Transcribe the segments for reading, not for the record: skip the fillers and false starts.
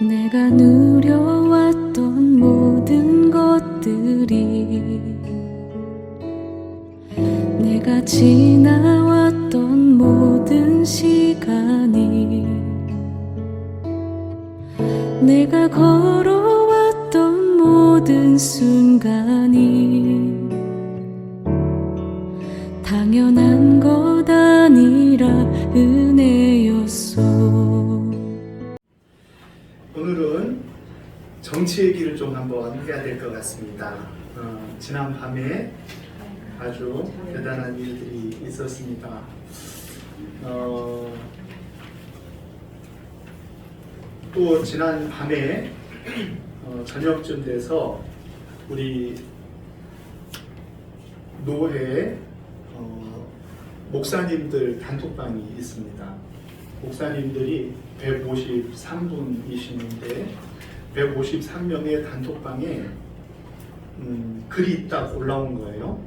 내가 누려왔던 모든 것들이, 내가 지나왔던 모든 시간이, 내가 걸어왔던 모든 순간이 당연한 것 아니라 은혜였소. 오늘은 정치 얘기를 좀 한번 해야 될 것 같습니다. 지난 밤에 아주 대단한 일들이 있었습니다. 또 지난 밤에 저녁쯤 돼서 우리 노회 목사님들 단톡방이 있습니다. 목사님들이 153분이시는데 153명의 단톡방에 글이 딱 올라온 거예요.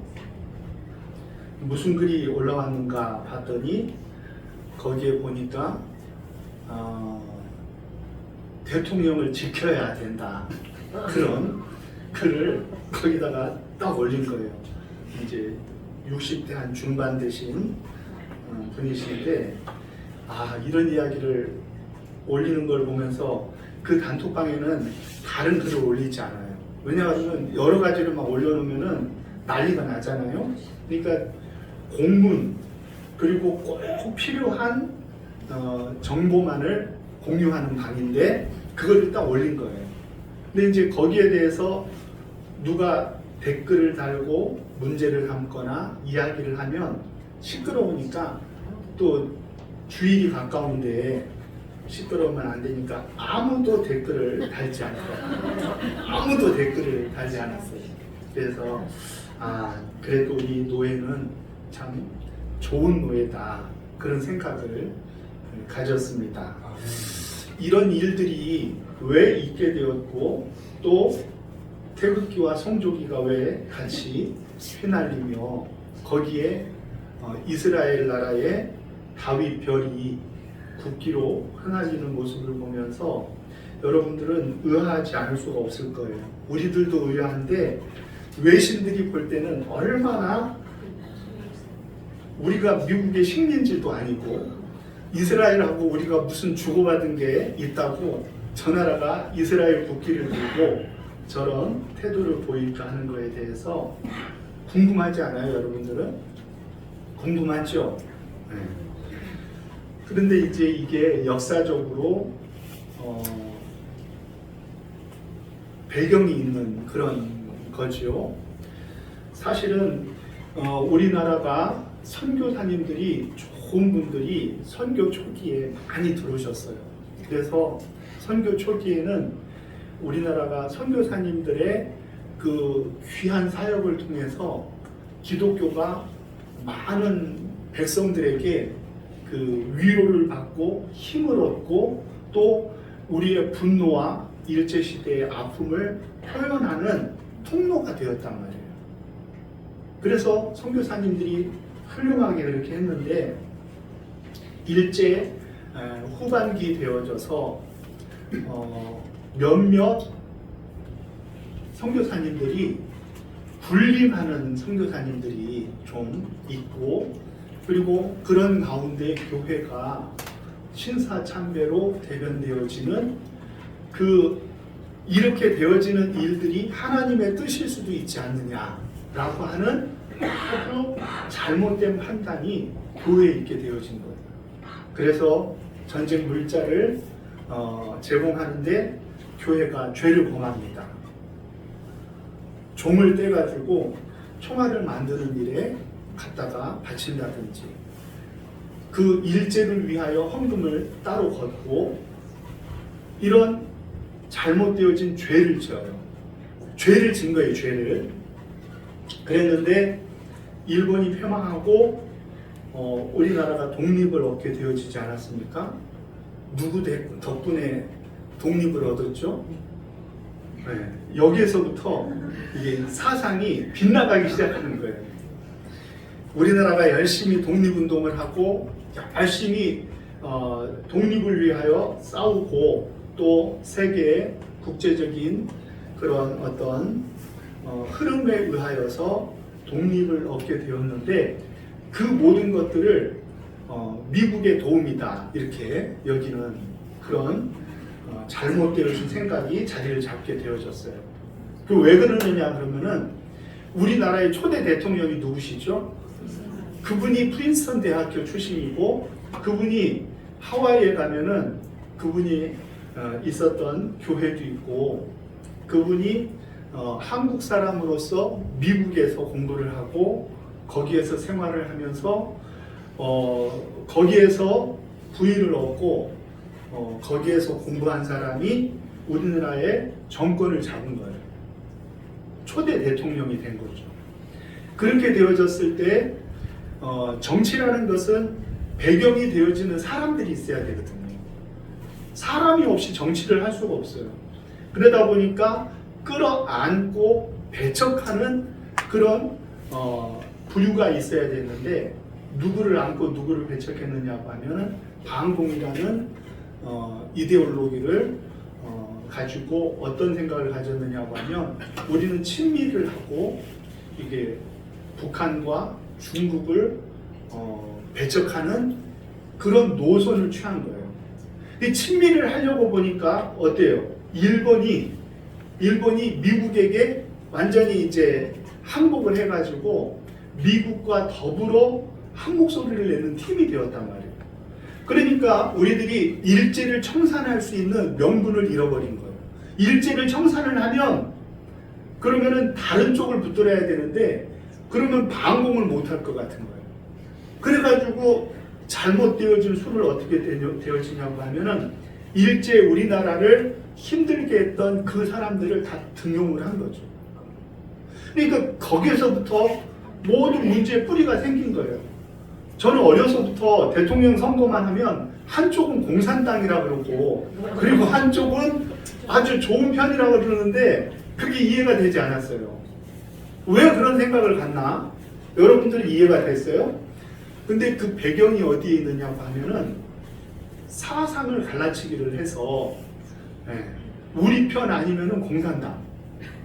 무슨 글이 올라왔는가 봤더니 거기에 보니까 대통령을 지켜야 된다, 그런 글을 거기다가 딱 올린 거예요. 이제 60대 한 중반 되신 분이신데, 이런 이야기를 올리는 걸 보면서 그 단톡방에는 다른 글을 올리지 않아요. 왜냐하면 여러 가지를 막 올려놓으면 난리가 나잖아요. 그러니까 공문, 그리고 꼭 필요한 정보만을 공유하는 방인데 그거를 딱 올린 거예요. 근데 이제 거기에 대해서 누가 댓글을 달고 문제를 삼거나 이야기를 하면 시끄러우니까, 또 주일이 가까운데 시끄러우면 안 되니까 아무도 댓글을 달지 않더라고요. 아무도 댓글을 달지 않았어요. 그래서 그래도 이 노예는 참 좋은 노예다, 그런 생각을 가졌습니다. 이런 일들이 왜 있게 되었고, 또 태극기와 성조기가 왜 같이 휘날리며 거기에 이스라엘 나라의 다윗 별이 국기로 흩날리는 모습을 보면서 여러분들은 의아하지 않을 수가 없을 거예요. 우리들도 의아한데 외신들이 볼 때는 얼마나, 우리가 미국의 식민지도 아니고 이스라엘하고 우리가 무슨 주고받은 게 있다고 저 나라가 이스라엘 국기를 들고 저런 태도를 보일까 하는 거에 대해서 궁금하지 않아요, 여러분들은? 궁금하죠? 네. 그런데 이제 이게 역사적으로 배경이 있는 그런 거죠. 사실은 우리나라가 선교사님들이, 좋은 분들이 선교 초기에 많이 들어오셨어요. 그래서 선교 초기에는 우리나라가 선교사님들의 그 귀한 사역을 통해서 기독교가 많은 백성들에게 그 위로를 받고 힘을 얻고, 또 우리의 분노와 일제시대의 아픔을 표현하는 통로가 되었단 말이에요. 그래서 선교사님들이 훌륭하게 그렇게 했는데, 일제 후반기 되어져서 몇몇 선교사님들이 군림하는 선교사님들이 좀 있고, 그리고 그런 가운데 교회가 신사참배로 대변되어지는, 이렇게 되어지는 일들이 하나님의 뜻일 수도 있지 않느냐라고 하는 아주 잘못된 판단이 교회에 있게 되어진 거예요. 그래서 전쟁 물자를 제공하는데 교회가 죄를 범합니다. 종을 떼가지고 총알을 만드는 일에 갖다가 바친다든지, 그 일제를 위하여 헌금을 따로 걷고, 이런 잘못되어진 죄를 지어요. 죄를 진 거예요, 죄를. 그랬는데 일본이 패망하고 우리나라가 독립을 얻게 되어지지 않았습니까? 누구 덕분에 독립을 얻었죠? 네, 여기에서부터 이게 사상이 빗나가기 시작하는 거예요. 우리나라가 열심히 독립운동을 하고 열심히 독립을 위하여 싸우고 또 세계의 국제적인 그런 어떤 흐름에 의하여서 독립을 얻게 되었는데 그 모든 것들을 미국의 도움이다 이렇게 여기는 그런 잘못되어진 생각이 자리를 잡게 되어졌어요. 그 왜 그러느냐 그러면은 우리나라의 초대 대통령이 누구시죠? 그분이 프린스턴 대학교 출신이고 그분이 하와이에 가면은 그분이 있었던 교회도 있고 그분이 한국 사람으로서 미국에서 공부를 하고 거기에서 생활을 하면서 거기에서 부인을 얻고 거기에서 공부한 사람이 우리나라의 정권을 잡은 거예요. 초대 대통령이 된 거죠. 그렇게 되어졌을 때 정치라는 것은 배경이 되어지는 사람들이 있어야 되거든요. 사람이 없이 정치를 할 수가 없어요. 그러다 보니까 끌어안고 배척하는 그런 부류가 있어야 되는데 누구를 안고 누구를 배척했느냐고 하면은 반공이라는 이데올로기를 가지고 어떤 생각을 가졌느냐고 하면 우리는 친미를 하고 이게 북한과 중국을 배척하는 그런 노선을 취한 거예요. 이 친미를 하려고 보니까 어때요? 일본이 미국에게 완전히 이제 항복을 해가지고 미국과 더불어 한 목소리를 내는 팀이 되었단 말이에요. 그러니까 우리들이 일제를 청산할 수 있는 명분을 잃어버린 거예요. 일제를 청산을 하면 그러면은 다른 쪽을 붙들어야 되는데 그러면 반공을 못할 것 같은 거예요. 그래가지고 잘못되어진 수를 어떻게 되어지냐고 하면은 일제 우리나라를 힘들게 했던 그 사람들을 다 등용을 한 거죠. 그러니까 거기에서부터 모든 문제의 뿌리가 생긴 거예요. 저는 어려서부터 대통령 선거만 하면 한쪽은 공산당이라고 그러고 그리고 한쪽은 아주 좋은 편이라고 그러는데 그게 이해가 되지 않았어요. 왜 그런 생각을 갖나? 여러분들이 이해가 됐어요? 근데 그 배경이 어디에 있느냐고 하면은 사상을 갈라치기를 해서 우리 편 아니면은 공산당,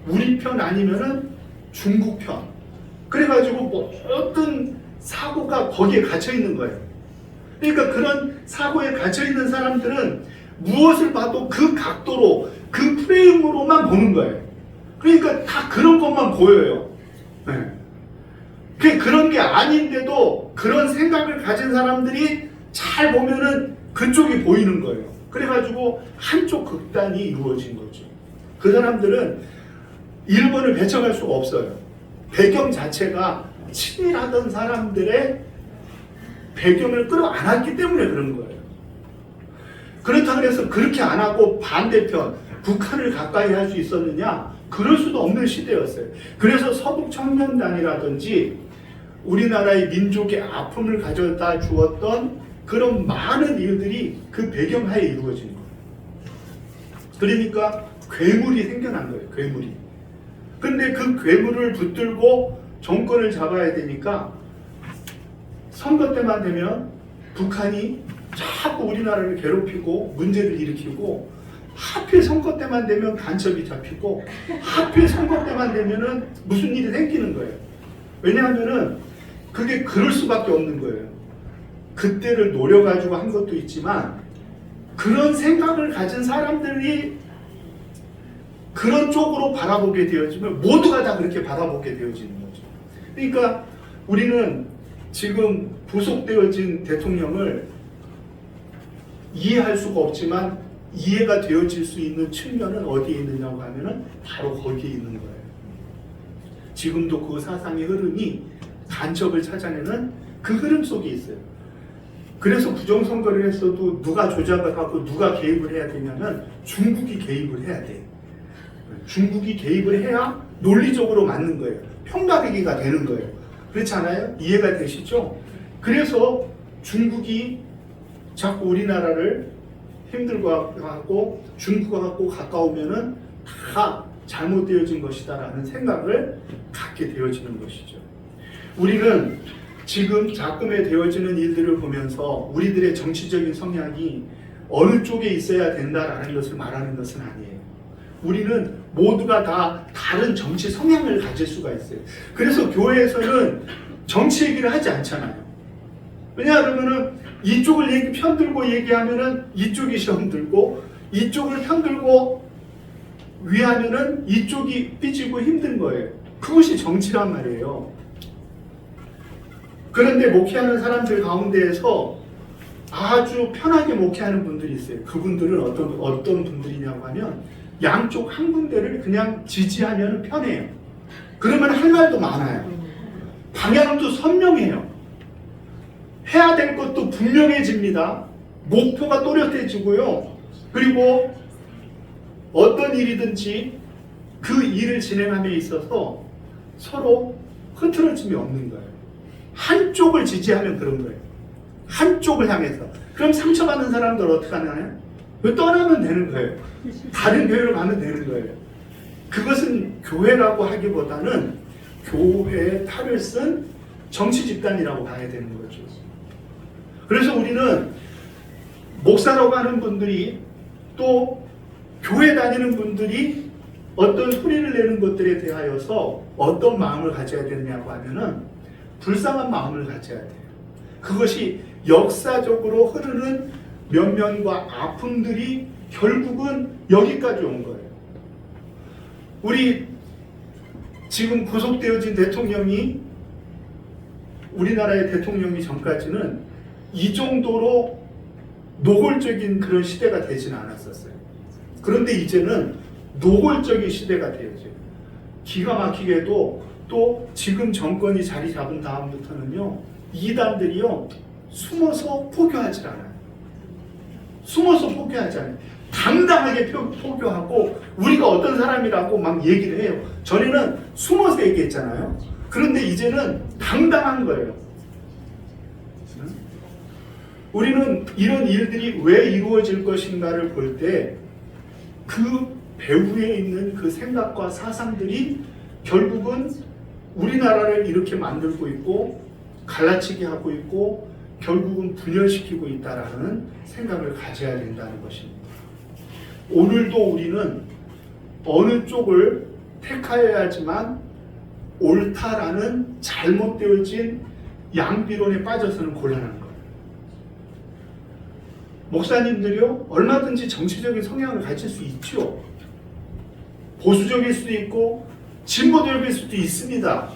우리 편 아니면은 중국 편. 그래가지고 모든 사고가 거기에 갇혀 있는 거예요. 그러니까 그런 사고에 갇혀 있는 사람들은 무엇을 봐도 그 각도로, 그 프레임으로만 보는 거예요. 그러니까 다 그런 것만 보여요. 그런 게 아닌데도 그런 생각을 가진 사람들이 잘 보면은 그쪽이 보이는 거예요. 그래가지고 한쪽 극단이 이루어진 거죠. 그 사람들은 일본을 배척할 수가 없어요. 배경 자체가 친일하던 사람들의 배경을 끌어안았기 때문에 그런 거예요. 그렇다고 해서 그렇게 안 하고 반대편 북한을 가까이 할 수 있었느냐? 그럴 수도 없는 시대였어요. 그래서 서북청년단이라든지 우리나라의 민족의 아픔을 가져다 주었던 그런 많은 일들이 그 배경하에 이루어진 거예요. 그러니까 괴물이 생겨난 거예요. 괴물이. 근데 그 괴물을 붙들고 정권을 잡아야 되니까 선거 때만 되면 북한이 자꾸 우리나라를 괴롭히고 문제를 일으키고 하필 선거 때만 되면 간첩이 잡히고 하필 선거 때만 되면은 무슨 일이 생기는 거예요. 왜냐하면은 그게 그럴 수밖에 없는 거예요. 그때를 노려가지고 한 것도 있지만 그런 생각을 가진 사람들이 그런 쪽으로 바라보게 되어지면 모두가 다 그렇게 바라보게 되어지는 거죠. 그러니까 우리는 지금 부속되어진 대통령을 이해할 수가 없지만 이해가 되어질 수 있는 측면은 어디에 있느냐고 하면은 바로 거기에 있는 거예요. 지금도 그 사상의 흐름이 간첩을 찾아내는 그 흐름 속에 있어요. 그래서 부정선거를 했어도 누가 조작을 하고 누가 개입을 해야 되냐면 중국이 개입을 해야 돼. 중국이 개입을 해야 논리적으로 맞는 거예요. 평가되기가 되는 거예요. 그렇지 않아요? 이해가 되시죠? 그래서 중국이 자꾸 우리나라를 힘들고 하고 중국하고 가까우면은 다 잘못되어진 것이다라는 생각을 갖게 되어지는 것이죠. 우리는 지금 작금에 되어지는 일들을 보면서 우리들의 정치적인 성향이 어느 쪽에 있어야 된다라는 것을 말하는 것은 아니에요. 우리는 모두가 다 다른 정치 성향을 가질 수가 있어요. 그래서 교회에서는 정치 얘기를 하지 않잖아요. 왜냐하면은 이쪽을 편들고 얘기하면은 이쪽이 시험 들고, 이쪽을 편들고 위하면은 이쪽이 삐지고 힘든 거예요. 그것이 정치란 말이에요. 그런데 목회하는 사람들 가운데에서 아주 편하게 목회하는 분들이 있어요. 그분들은 어떤 분들이냐고 하면 양쪽 한 군데를 그냥 지지하면 편해요. 그러면 할 말도 많아요. 방향도 선명해요. 해야 될 것도 분명해집니다. 목표가 또렷해지고요. 그리고 어떤 일이든지 그 일을 진행함에 있어서 서로 흐트러짐이 없는 거예요. 한쪽을 지지하면 그런 거예요. 한쪽을 향해서. 그럼 상처받는 사람들 어떻게 하나요? 떠나면 되는 거예요. 다른 교회로 가면 되는 거예요. 그것은 교회라고 하기보다는 교회의 탈을 쓴 정치 집단이라고 봐야 되는 거죠. 그래서 우리는 목사라고 하는 분들이 또 교회 다니는 분들이 어떤 소리를 내는 것들에 대하여서 어떤 마음을 가져야 되느냐고 하면은 불쌍한 마음을 가져야 돼요. 그것이 역사적으로 흐르는 면면과 아픔들이 결국은 여기까지 온 거예요. 우리 지금 구속되어진 대통령이 우리나라의 대통령이 전까지는 이 정도로 노골적인 그런 시대가 되진 않았었어요. 그런데 이제는 노골적인 시대가 되었죠. 기가 막히게도 또 지금 정권이 자리 잡은 다음부터는요, 이단들이요 숨어서 포교하지 않아요. 숨어서 포교하지 않아요. 당당하게 포교하고 우리가 어떤 사람이라고 막 얘기를 해요. 전에는 숨어서 얘기했잖아요. 그런데 이제는 당당한 거예요. 우리는 이런 일들이 왜 이루어질 것인가를 볼 때 그 배후에 있는 그 생각과 사상들이 결국은 우리나라를 이렇게 만들고 있고 갈라치게 하고 있고 결국은 분열시키고 있다라는 생각을 가져야 된다는 것입니다. 오늘도 우리는 어느 쪽을 택하여야지만 옳다라는 잘못되어진 양비론에 빠져서는 곤란한 거예요. 목사님들이요 얼마든지 정치적인 성향을 가질 수 있죠. 보수적일 수도 있고 진보적일 수도 있습니다.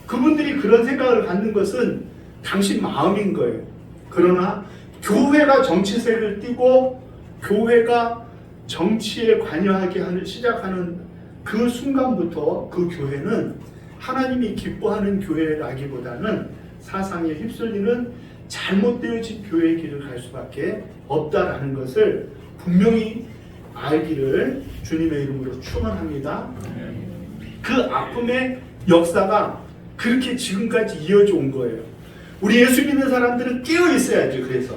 그분들이 그런 생각을 갖는 것은 당신 마음인 거예요. 그러나 교회가 정치색을 띠고 교회가 정치에 관여하게 시작하는 그 순간부터 그 교회는 하나님이 기뻐하는 교회라기보다는 사상에 휩쓸리는 잘못되어진 교회의 길을 갈 수밖에 없다라는 것을 분명히 알기를 주님의 이름으로 축원합니다. 그 아픔의 역사가 그렇게 지금까지 이어져 온 거예요. 우리 예수 믿는 사람들은 깨어 있어야죠. 그래서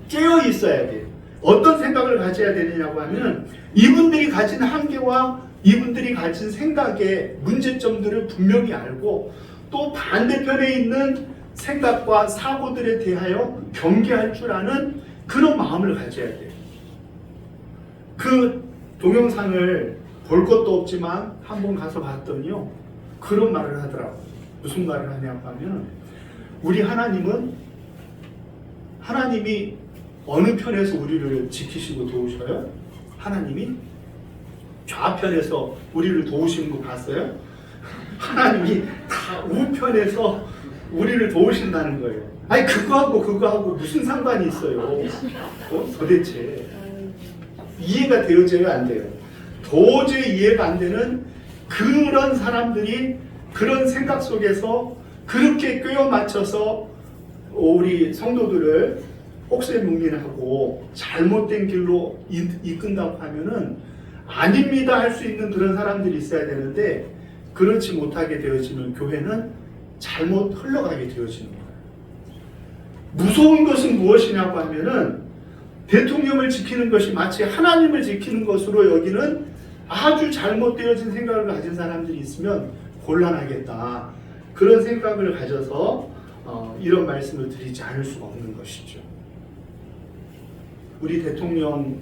깨어 있어야 돼요. 어떤 생각을 가져야 되느냐고 하면 이분들이 가진 한계와 이분들이 가진 생각의 문제점들을 분명히 알고 또 반대편에 있는 생각과 사고들에 대하여 경계할 줄 아는 그런 마음을 가져야 돼요. 그 동영상을 볼 것도 없지만 한번 가서 봤더니요 그런 말을 하더라고요. 무슨 말을 하냐고 하면 우리 하나님이 어느 편에서 우리를 지키시고 도우셔요? 하나님이 좌편에서 우리를 도우시는 거 봤어요? 하나님이 다 우편에서 우리를 도우신다는 거예요. 아니 그거하고 무슨 상관이 있어요? 도대체 이해가 되어져요? 안 돼요? 도저히 이해가 안 되는 그런 사람들이 그런 생각 속에서 그렇게 꿰어 맞춰서 우리 성도들을 혹세무민하고 잘못된 길로 이끈다고 하면은 아닙니다 할 수 있는 그런 사람들이 있어야 되는데 그렇지 못하게 되어지는 교회는 잘못 흘러가게 되어지는 거예요. 무서운 것은 무엇이냐고 하면은 대통령을 지키는 것이 마치 하나님을 지키는 것으로 여기는 아주 잘못되어진 생각을 가진 사람들이 있으면 곤란하겠다. 그런 생각을 가져서 이런 말씀을 드리지 않을 수가 없는 것이죠. 우리 대통령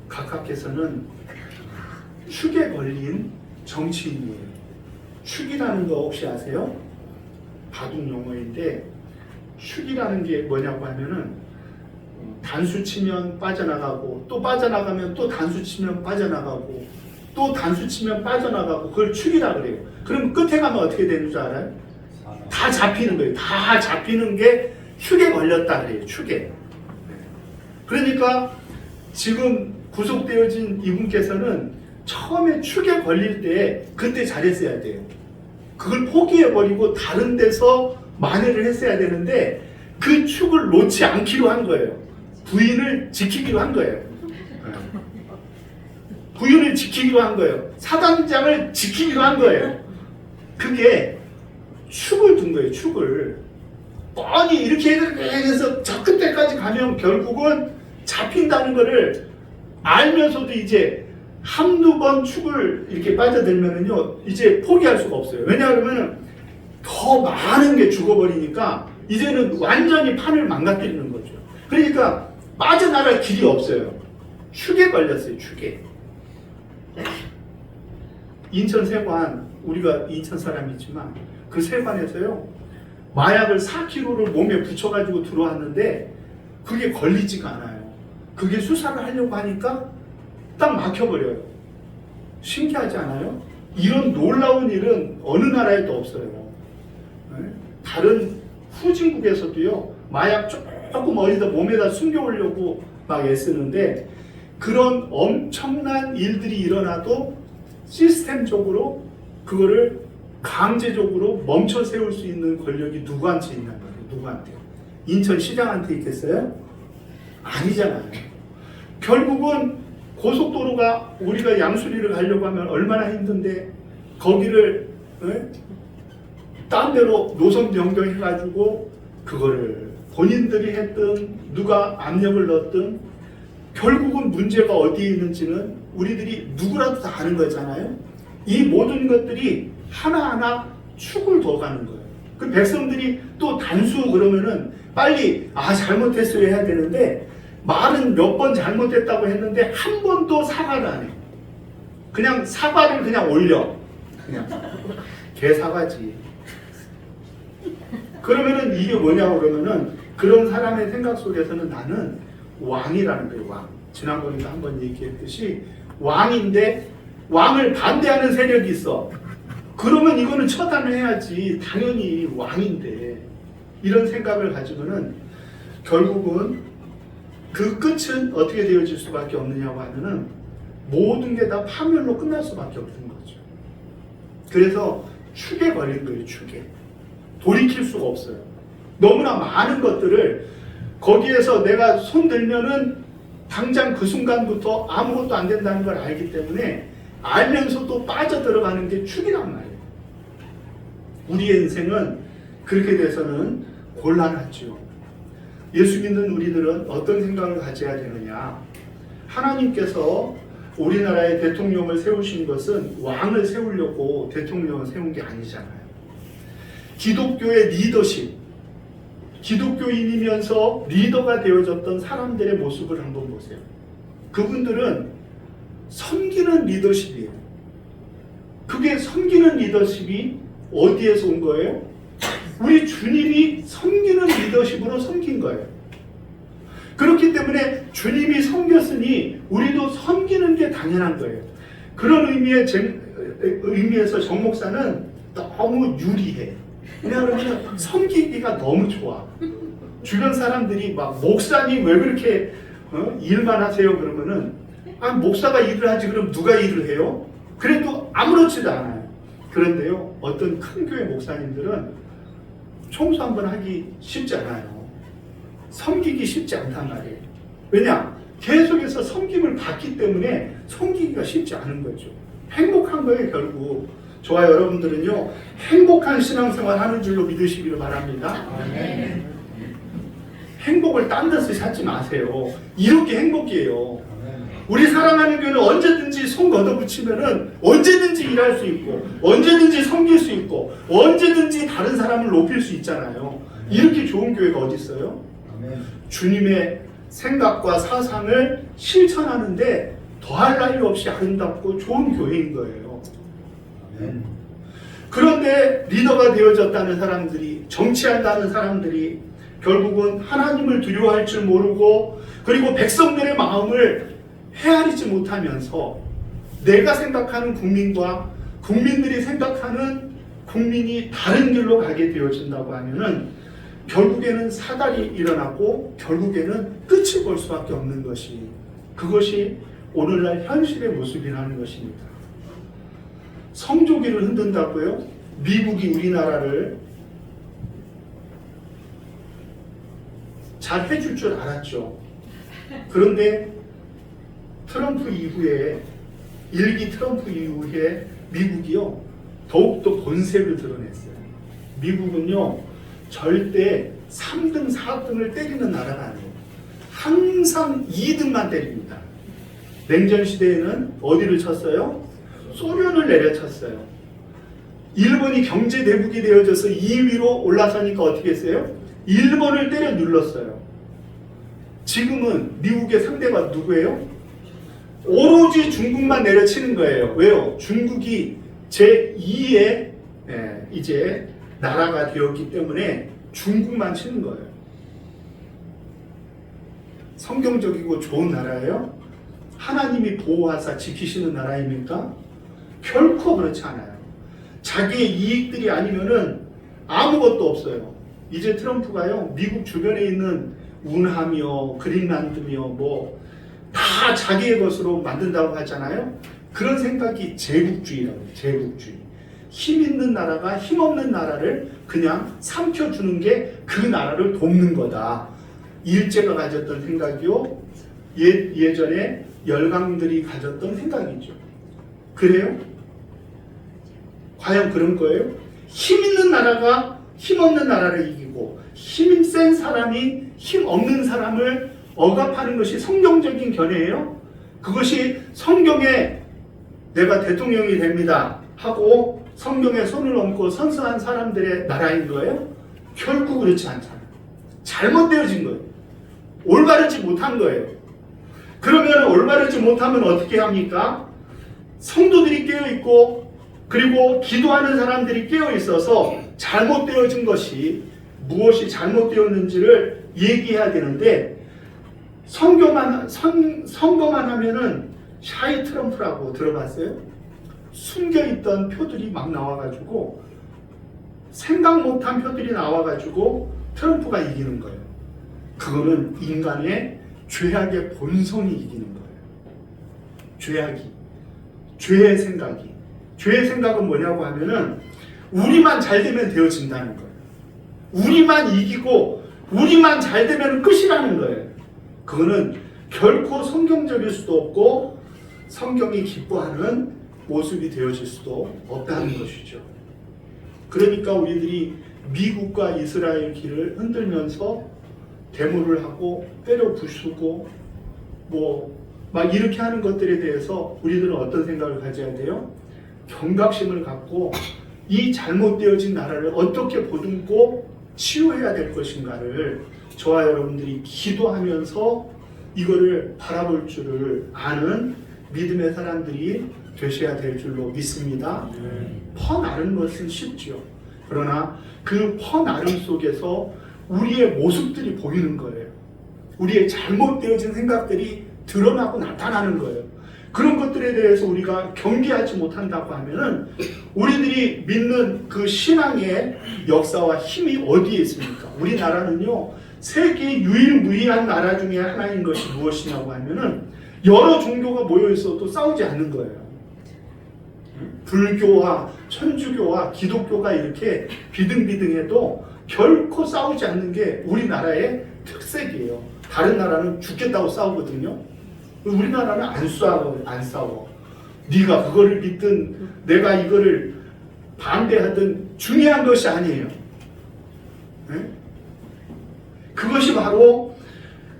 각하께서는 축에 걸린 정치인이에요. 축이라는 거 혹시 아세요? 바둑 용어인데 축이라는 게 뭐냐고 하면은 단수 치면 빠져나가고 또 빠져나가면 또 단수 치면 빠져나가고 또 단수 치면 빠져나가고 그걸 축이라 그래요. 그럼 끝에 가면 어떻게 되는 줄 알아요? 다 잡히는 거예요. 다 잡히는 게 축에 걸렸다 그래요. 축에. 그러니까 지금 구속되어진 이분께서는 처음에 축에 걸릴 때 그때 잘했어야 돼요. 그걸 포기해버리고 다른 데서 만회를 했어야 되는데 그 축을 놓지 않기로 한 거예요. 부인을 지키기로 한 거예요. 부인을 지키기로 한 거예요. 사단장을 지키기로 한 거예요. 그게 축을 둔 거예요. 축을. 뻔히 이렇게 해서 저 끝에까지 가면 결국은 잡힌다는 거를 알면서도 이제 한두 번 축을 이렇게 빠져들면은요, 이제 포기할 수가 없어요. 왜냐하면 더 많은 게 죽어버리니까 이제는 완전히 판을 망가뜨리는 거죠. 그러니까 빠져나갈 길이 없어요. 축에 걸렸어요. 축에. 인천 세관, 우리가 인천 사람이지만 그 세관에서요, 마약을 4kg를 몸에 붙여가지고 들어왔는데 그게 걸리지가 않아요. 그게 수사를 하려고 하니까 딱 막혀버려요. 신기하지 않아요? 이런 놀라운 일은 어느 나라에도 없어요. 다른 후진국에서도요, 마약 조금 어디다 몸에다 숨겨오려고 막 애쓰는데 그런 엄청난 일들이 일어나도 시스템적으로 그거를 강제적으로 멈춰 세울 수 있는 권력이 누구한테 있는 거예요? 누구한테요? 인천시장한테 있겠어요? 아니잖아요. 결국은 고속도로가 우리가 양수리를 가려고 하면 얼마나 힘든데 거기를 딴 데로 노선 변경해가지고 그거를 본인들이 했든 누가 압력을 넣었든 결국은 문제가 어디에 있는지는 우리들이 누구라도 다 아는 거잖아요. 이 모든 것들이 하나하나 축을 둬가는 거예요. 그 백성들이 또 단수 그러면은 빨리 잘못했어요 해야 되는데 말은 몇 번 잘못했다고 했는데 한 번도 사과를 안 해. 그냥 사과를 그냥 올려. 그냥 개사과지. 그러면은 이게 뭐냐고 그러면은 그런 사람의 생각 속에서는 나는 왕이라는 거예요. 왕. 지난번에도 한번 얘기했듯이 왕인데 왕을 반대하는 세력이 있어. 그러면 이거는 처단을 해야지. 당연히 왕인데 이런 생각을 가지고는 결국은 그 끝은 어떻게 되어질 수밖에 없느냐고 하면은 모든 게 다 파멸로 끝날 수밖에 없는 거죠. 그래서 축에 걸린 거예요. 축에. 돌이킬 수가 없어요. 너무나 많은 것들을 거기에서 내가 손들면은 당장 그 순간부터 아무것도 안 된다는 걸 알기 때문에 알면서도 빠져들어가는 게 축이란 말이에요. 우리의 인생은 그렇게 돼서는 곤란하죠. 예수 믿는 우리들은 어떤 생각을 가져야 되느냐? 하나님께서 우리나라의 대통령을 세우신 것은 왕을 세우려고 대통령을 세운 게 아니잖아요. 기독교의 리더십, 기독교인이면서 리더가 되어졌던 사람들의 모습을 한번 보세요. 그분들은 섬기는 리더십이에요. 그게 섬기는 리더십이 어디에서 온 거예요? 우리 주님이 섬기는 리더십으로 섬긴 거예요. 그렇기 때문에 주님이 섬겼으니 우리도 섬기는 게 당연한 거예요. 그런 의미에서 정 목사는 너무 유리해. 왜냐하면 섬기기가 너무 좋아. 주변 사람들이 막 목사님 왜 그렇게 일만 하세요? 그러면은 목사가 일을 하지 그럼 누가 일을 해요? 그래도 아무렇지도 않아요. 그런데요, 어떤 큰 교회 목사님들은 청소 한번 하기 쉽지 않아요. 섬기기 쉽지 않단 말이에요. 왜냐? 계속해서 섬김을 받기 때문에 섬기기가 쉽지 않은 거죠. 행복한 거예요, 결국. 저와 여러분들은요, 행복한 신앙생활 하는 줄로 믿으시기를 바랍니다. 아멘. 행복을 딴 데서 찾지 마세요. 이렇게 행복이에요. 우리 사랑하는 교회는 언제든지 손 걷어붙이면은 언제든지 일할 수 있고, 언제든지 섬길 수 있고, 언제든지 다른 사람을 높일 수 있잖아요. 이렇게 좋은 교회가 어디 있어요? 주님의 생각과 사상을 실천하는데 더할 나위 없이 아름답고 좋은 교회인 거예요. 그런데 리더가 되어졌다는 사람들이, 정치한다는 사람들이 결국은 하나님을 두려워할 줄 모르고, 그리고 백성들의 마음을 헤아리지 못하면서 내가 생각하는 국민과 국민들이 생각하는 국민이 다른 길로 가게 되어진다고 하면은 결국에는 사달이 일어나고 결국에는 끝을 볼 수밖에 없는 것이, 그것이 오늘날 현실의 모습이라는 것입니다. 성조기를 흔든다고요? 미국이 우리나라를 잘 해줄 줄 알았죠. 그런데 트럼프 이후에, 일기 트럼프 이후에 미국이요 더욱더 본색을 드러냈어요. 미국은요 절대 3등, 4등을 때리는 나라가 아니에요. 항상 2등만 때립니다. 냉전 시대에는 어디를 쳤어요? 소련을 내려쳤어요. 일본이 경제 대국이 되어져서 2위로 올라서니까 어떻게 했어요? 일본을 때려 눌렀어요. 지금은 미국의 상대가 누구예요? 오로지 중국만 내려치는 거예요. 왜요? 중국이 제2의 이제 나라가 되었기 때문에 중국만 치는 거예요. 성경적이고 좋은 나라예요? 하나님이 보호하사 지키시는 나라입니까? 결코 그렇지 않아요. 자기의 이익들이 아니면은 아무것도 없어요. 이제 트럼프가요 미국 주변에 있는 운하며 그린란드며 뭐 다 자기의 것으로 만든다고 하잖아요. 그런 생각이 제국주의라고 해요. 제국주의. 힘 있는 나라가 힘 없는 나라를 그냥 삼켜주는 게 그 나라를 돕는 거다. 일제가 가졌던 생각이요, 예전에 열강들이 가졌던 생각이죠. 그래요? 과연 그런 거예요? 힘 있는 나라가 힘 없는 나라를 이기고 힘 센 사람이 힘 없는 사람을 억압하는 것이 성경적인 견해예요? 그것이 성경에 내가 대통령이 됩니다 하고 성경에 손을 얹고 선서한 사람들의 나라인 거예요? 결코 그렇지 않잖아요. 잘못되어진 거예요. 올바르지 못한 거예요. 그러면 올바르지 못하면 어떻게 합니까? 성도들이 깨어있고 그리고 기도하는 사람들이 깨어있어서 잘못되어진 것이 무엇이 잘못되었는지를 얘기해야 되는데, 선거만 하면은 샤이 트럼프라고 들어봤어요? 숨겨있던 표들이 막 나와가지고 생각 못한 표들이 나와가지고 트럼프가 이기는 거예요. 그거는 인간의 죄악의 본성이 이기는 거예요. 죄의 생각이. 죄의 생각은 뭐냐고 하면은 우리만 잘 되면 되어진다는 거예요. 우리만 이기고 우리만 잘 되면 끝이라는 거예요. 그거는 결코 성경적일 수도 없고 성경이 기뻐하는 모습이 되어질 수도 없다는 것이죠. 그러니까 우리들이 미국과 이스라엘 길을 흔들면서 데모를 하고 때려 부수고 뭐 막 이렇게 하는 것들에 대해서 우리들은 어떤 생각을 가져야 돼요? 경각심을 갖고 이 잘못되어진 나라를 어떻게 보듬고 치유해야 될 것인가를 저와 여러분들이 기도하면서 이거를 바라볼 줄을 아는 믿음의 사람들이 되셔야 될 줄로 믿습니다. 퍼나른 것은 쉽죠. 그러나 그 퍼나름 속에서 우리의 모습들이 보이는 거예요. 우리의 잘못되어진 생각들이 드러나고 나타나는 거예요. 그런 것들에 대해서 우리가 경계하지 못한다고 하면은 우리들이 믿는 그 신앙의 역사와 힘이 어디에 있습니까? 우리나라는요 세계 유일무이한 나라 중에 하나인 것이 무엇이냐고 하면은 여러 종교가 모여 있어도 싸우지 않는 거예요. 불교와 천주교와 기독교가 이렇게 비등비등해도 결코 싸우지 않는 게 우리나라의 특색이에요. 다른 나라는 죽겠다고 싸우거든요. 우리나라는 안 싸워. 네가 그거를 믿든 내가 이거를 반대하든 중요한 것이 아니에요. 네? 그것이 바로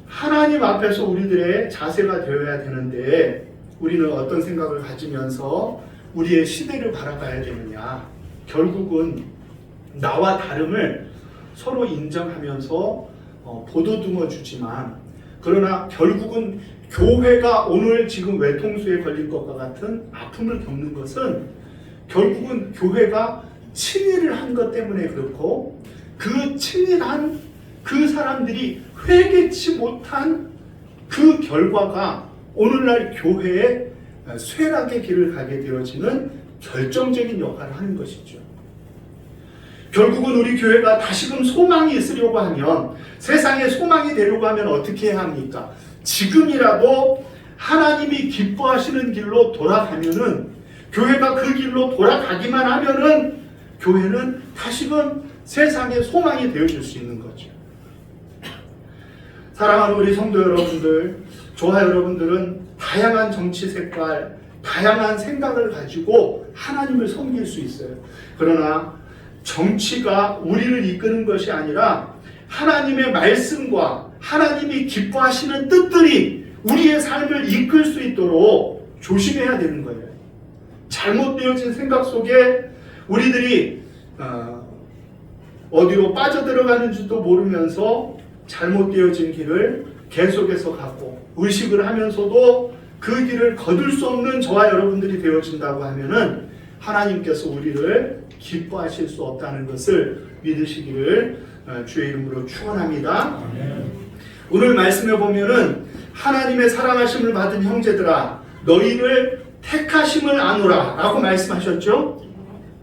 하나님 앞에서 우리들의 자세가 되어야 되는데 우리는 어떤 생각을 가지면서 우리의 시대를 바라봐야 되느냐. 결국은 나와 다름을 서로 인정하면서 보도듬어 주지만 그러나 결국은 교회가 오늘 지금 외통수에 걸린 것과 같은 아픔을 겪는 것은 결국은 교회가 친일을 한 것 때문에 그렇고, 그 친일한 그 사람들이 회개치 못한 그 결과가 오늘날 교회의 쇠락의 길을 가게 되어지는 결정적인 역할을 하는 것이죠. 결국은 우리 교회가 다시금 소망이 있으려고 하면, 세상에 소망이 되려고 하면 어떻게 해야 합니까? 지금이라도 하나님이 기뻐하시는 길로 돌아가면은, 교회가 그 길로 돌아가기만 하면은 교회는 다시금 세상에 소망이 되어줄 수 있는 거죠. 사랑하는 우리 성도 여러분들, 저와 여러분들은 다양한 정치 색깔, 다양한 생각을 가지고 하나님을 섬길 수 있어요. 그러나 정치가 우리를 이끄는 것이 아니라 하나님의 말씀과 하나님이 기뻐하시는 뜻들이 우리의 삶을 이끌 수 있도록 조심해야 되는 거예요. 잘못되어진 생각 속에 우리들이 어디로 빠져들어가는지도 모르면서 잘못되어진 길을 계속해서 가고 의식을 하면서도 그 길을 거둘 수 없는 저와 여러분들이 되어진다고 하면은 하나님께서 우리를 기뻐하실 수 없다는 것을 믿으시기를 주의 이름으로 축원합니다. 오늘 말씀에 보면은 하나님의 사랑하심을 받은 형제들아 너희를 택하심을 아노라 라고 말씀하셨죠.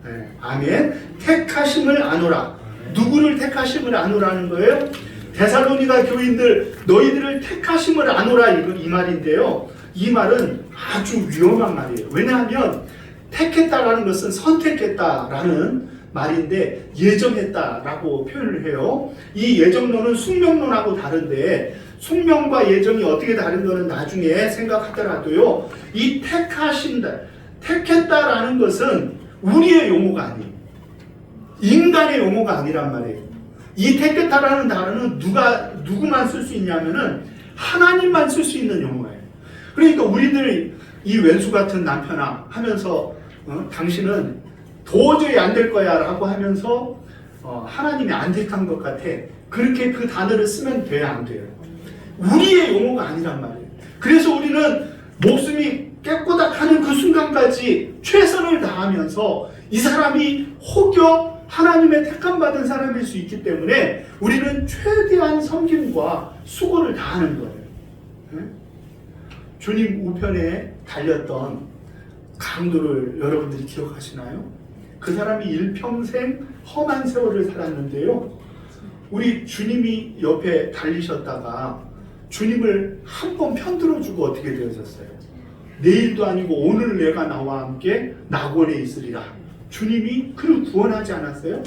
네, 아멘. 택하심을 아노라. 누구를 택하심을 아노라는 거예요? 데살로니가 교인들 너희들을 택하심을 아노라 이 말인데요. 이 말은 아주 위험한 말이에요. 왜냐하면 택했다라는 것은 선택했다라는 말인데 예정했다라고 표현을 해요. 이 예정론은 숙명론하고 다른데 숙명과 예정이 어떻게 다른 거는 나중에 생각하더라도요. 이 택하신다, 택했다라는 것은 우리의 용어가 아니에요. 인간의 용어가 아니란 말이에요. 이 택했다라는 단어는 누구만 쓸 수 있냐면은 하나님만 쓸 수 있는 용어예요. 그러니까 우리들 이 왼수 같은 남편아 하면서 당신은 도저히 안 될 거야 라고 하면서 하나님이 안 택한 것 같아. 그렇게 그 단어를 쓰면 돼야 안 돼요. 우리의 용어가 아니란 말이에요. 그래서 우리는 목숨이 깨꼬닥하는 그 순간까지 최선을 다하면서 이 사람이 혹여 하나님의 택함받은 사람일 수 있기 때문에 우리는 최대한 섬김과 수고를 다하는 거예요. 주님 우편에 달렸던 강도를 여러분들이 기억하시나요? 그 사람이 일평생 험한 세월을 살았는데요. 우리 주님이 옆에 달리셨다가 주님을 한 번 편들어주고 어떻게 되어졌어요? 내일도 아니고 오늘 내가 나와 함께 낙원에 있으리라. 주님이 그를 구원하지 않았어요?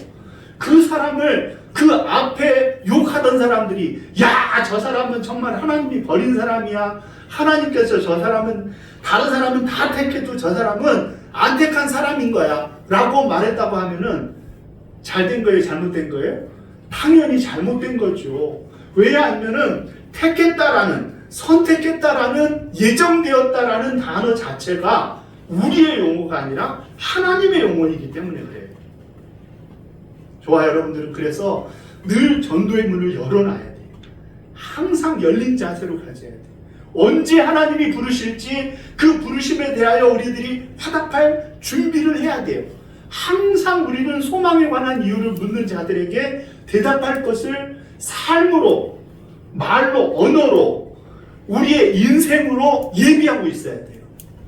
그 사람을 그 앞에 욕하던 사람들이 야, 저 사람은 정말 하나님이 버린 사람이야. 하나님께서 저 사람은 다른 사람은 다 택해도 저 사람은 안 택한 사람인 거야 라고 말했다고 하면은 잘된 거예요? 잘못된 거예요? 당연히 잘못된 거죠. 왜냐하면은 택했다라는, 선택했다라는, 예정되었다라는 단어 자체가 우리의 용어가 아니라 하나님의 용어이기 때문에 그래요. 저와 여러분들은 그래서 늘 전도의 문을 열어놔야 돼요. 항상 열린 자세로 가져야 돼요. 언제 하나님이 부르실지 그 부르심에 대하여 우리들이 화답할 준비를 해야 돼요. 항상 우리는 소망에 관한 이유를 묻는 자들에게 대답할 것을 삶으로, 말로, 언어로, 우리의 인생으로 예비하고 있어야 돼요.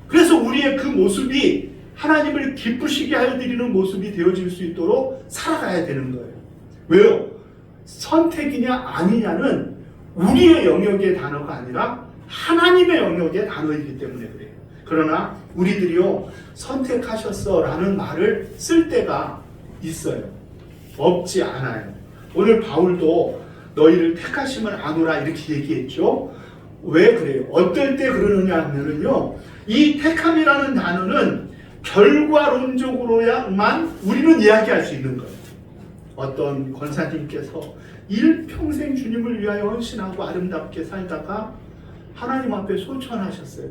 그래서 우리의 그 모습이 하나님을 기쁘시게 하여 드리는 모습이 되어질 수 있도록 살아가야 되는 거예요. 왜요? 선택이냐 아니냐는 우리의 영역의 단어가 아니라 하나님의 영역의 단어이기 때문에 그래요. 그러나 우리들이요, 선택하셨어 라는 말을 쓸 때가 있어요. 없지 않아요. 오늘 바울도 너희를 택하심을 아노라 이렇게 얘기했죠. 왜 그래요? 어떨 때 그러느냐 하면요, 이 택함이라는 단어는 결과론적으로야만 우리는 이야기할 수 있는 거예요. 어떤 권사님께서 일평생 주님을 위하여 헌신하고 아름답게 살다가 하나님 앞에 소천하셨어요.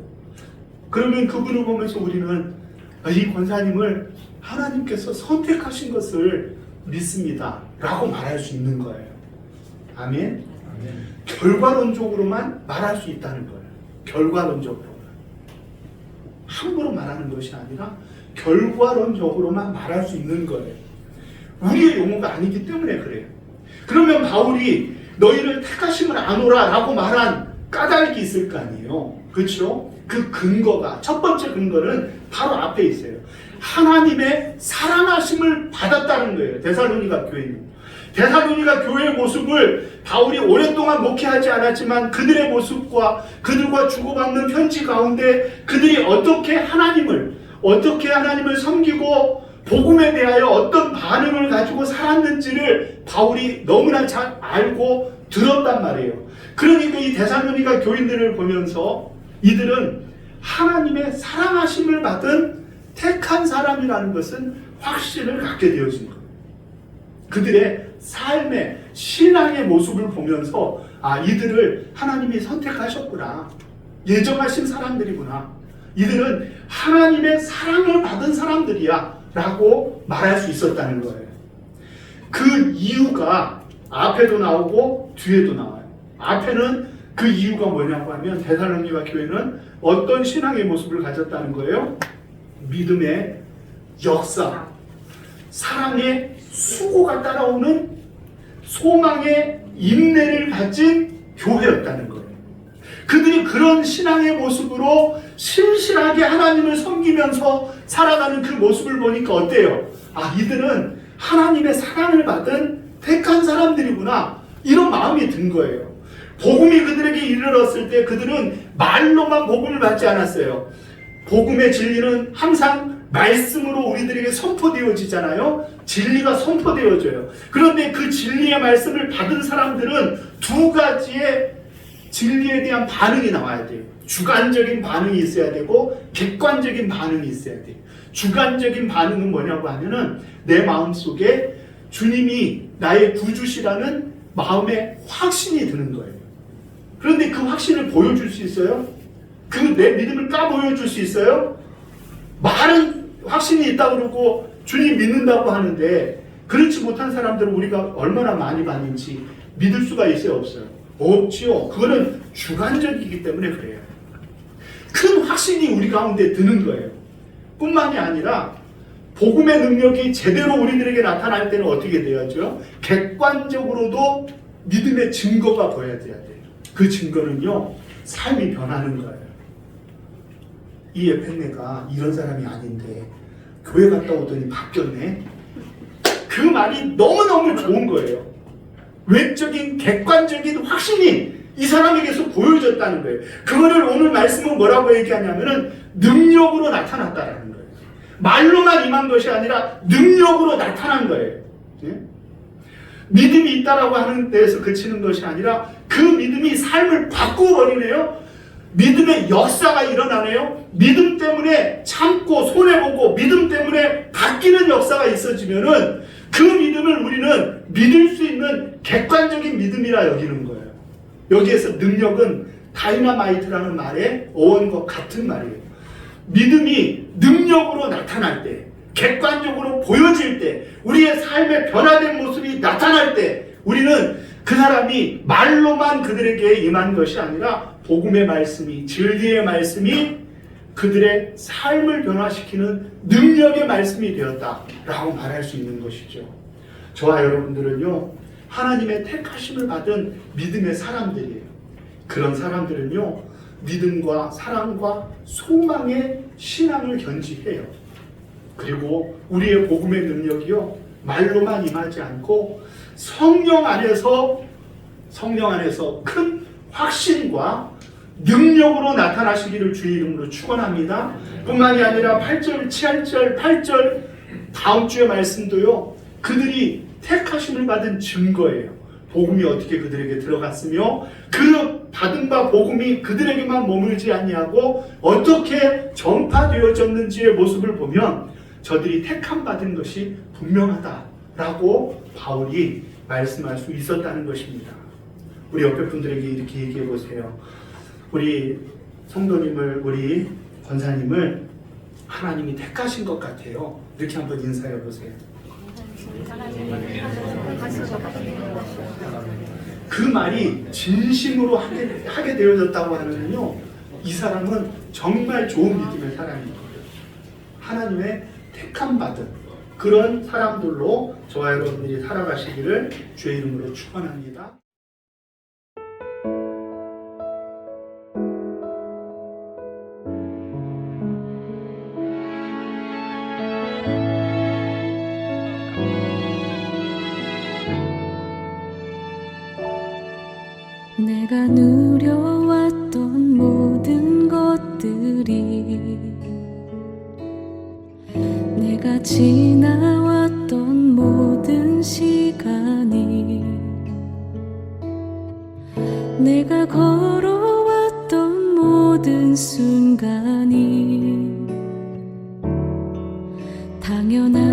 그러면 그분을 보면서 우리는 이 권사님을 하나님께서 선택하신 것을 믿습니다 라고 말할 수 있는 거예요. 아멘. 결과론적으로만 말할 수 있다는 거예요. 결과론적으로. 함부로 말하는 것이 아니라 결과론적으로만 말할 수 있는 거예요. 우리의 용어가 아니기 때문에 그래요. 그러면 바울이 너희를 택하심을 아노라 라고 말한 까닭이 있을 거 아니에요. 그렇죠? 그 근거가, 첫 번째 근거는 바로 앞에 있어요. 하나님의 사랑하심을 받았다는 거예요. 데살로니가 교회는. 데살로니가 교회의 모습을 바울이 오랫동안 목회하지 않았지만 그들의 모습과 그들과 주고받는 편지 가운데 그들이 어떻게 하나님을 섬기고 복음에 대하여 어떤 반응을 가지고 살았는지를 바울이 너무나 잘 알고 들었단 말이에요. 그러니까 이 데살로니가 교인들을 보면서 이들은 하나님의 사랑하심을 받은 택한 사람이라는 것은 확신을 갖게 되어진 거예요. 그들의 삶의 신앙의 모습을 보면서 이들을 하나님이 선택하셨구나. 예정하신 사람들이구나. 이들은 하나님의 사랑을 받은 사람들이야 라고 말할 수 있었다는 거예요. 그 이유가 앞에도 나오고 뒤에도 나와요. 앞에는 그 이유가 뭐냐고 하면 데살로니가 교회는 어떤 신앙의 모습을 가졌다는 거예요? 믿음의 역사, 사랑의 수고가 따라오는 소망의 인내를 가진 교회였다는 거예요. 그들이 그런 신앙의 모습으로 신실하게 하나님을 섬기면서 살아가는 그 모습을 보니까 어때요? 이들은 하나님의 사랑을 받은 택한 사람들이구나. 이런 마음이 든 거예요. 복음이 그들에게 이르렀을 때 그들은 말로만 복음을 받지 않았어요. 복음의 진리는 항상 말씀으로 우리들에게 선포되어지잖아요. 진리가 선포되어져요. 그런데 그 진리의 말씀을 받은 사람들은 두 가지의 진리에 대한 반응이 나와야 돼요. 주관적인 반응이 있어야 되고 객관적인 반응이 있어야 돼요. 주관적인 반응은 뭐냐고 하면은 내 마음속에 주님이 나의 구주시라는 마음의 확신이 드는 거예요. 그런데 그 확신을 보여줄 수 있어요? 그 내 믿음을 까보여줄 수 있어요? 말은 확신이 있다고 그러고 주님 믿는다고 하는데 그렇지 못한 사람들은 우리가 얼마나 많이 봤는지 믿을 수가 있어요? 없어요? 없지요. 그거는 주관적이기 때문에 그래요. 큰 확신이 우리 가운데 드는 거예요. 뿐만이 아니라 복음의 능력이 제대로 우리들에게 나타날 때는 어떻게 돼야죠? 객관적으로도 믿음의 증거가 보여야 돼요. 그 증거는요, 삶이 변하는 거예요. 이 에펜네가 이런 사람이 아닌데 교회 갔다 오더니 바뀌었네. 그 말이 너무너무 좋은 거예요. 외적인 객관적인 확신이 이 사람에게서 보여졌다는 거예요. 그거를 오늘 말씀은 뭐라고 얘기하냐면은 능력으로 나타났다라는 거예요. 말로만 임한 것이 아니라 능력으로 나타난 거예요. 예? 믿음이 있다라고 하는 데에서 그치는 것이 아니라 그 믿음이 삶을 바꾸어버리네요. 믿음의 역사가 일어나네요. 믿음 때문에 참고 손해보고 믿음 때문에 바뀌는 역사가 있어지면은 그 믿음을 우리는 믿을 수 있는 객관적인 믿음이라 여기는 거예요. 여기에서 능력은 다이나마이트라는 말의 어원과 같은 말이에요. 믿음이 능력으로 나타날 때, 객관적으로 보여질 때, 우리의 삶의 변화된 모습이 나타날 때 우리는 그 사람이 말로만 그들에게 임한 것이 아니라 복음의 말씀이, 진리의 말씀이 그들의 삶을 변화시키는 능력의 말씀이 되었다라고 말할 수 있는 것이죠. 저와 여러분들은요, 하나님의 택하심을 받은 믿음의 사람들이에요. 그런 사람들은요, 믿음과 사랑과 소망의 신앙을 견지해요. 그리고 우리의 복음의 능력이요, 말로만 임하지 않고 성령 안에서 큰 확신과 능력으로 나타나시기를 주의 이름으로 축원합니다. 뿐만이 아니라 8절, 7절, 8절 다음 주의 말씀도요, 그들이 택하심을 받은 증거예요. 복음이 어떻게 그들에게 들어갔으며 그 받은 바 복음이 그들에게만 머물지 아니하고 어떻게 전파되어졌는지의 모습을 보면 저들이 택함 받은 것이 분명하다라고 바울이 말씀할 수 있었다는 것입니다. 우리 옆에 분들에게 이렇게 얘기해 보세요. 우리 성도님을, 우리 권사님을 하나님이 택하신 것 같아요. 이렇게 한번 인사해 보세요. 그 말이 진심으로 하게 되어졌다고 하면요, 이 사람은 정말 좋은 믿음의 사람인 거예요. 하나님의 택함 받은 그런 사람들로 저와 여러분들이 살아가시기를 주의 이름으로 축원합니다. 내가 누려왔던 모든 것들이, 내가 지나왔던 모든 시간이, 내가 걸어왔던 모든 순간이 당연한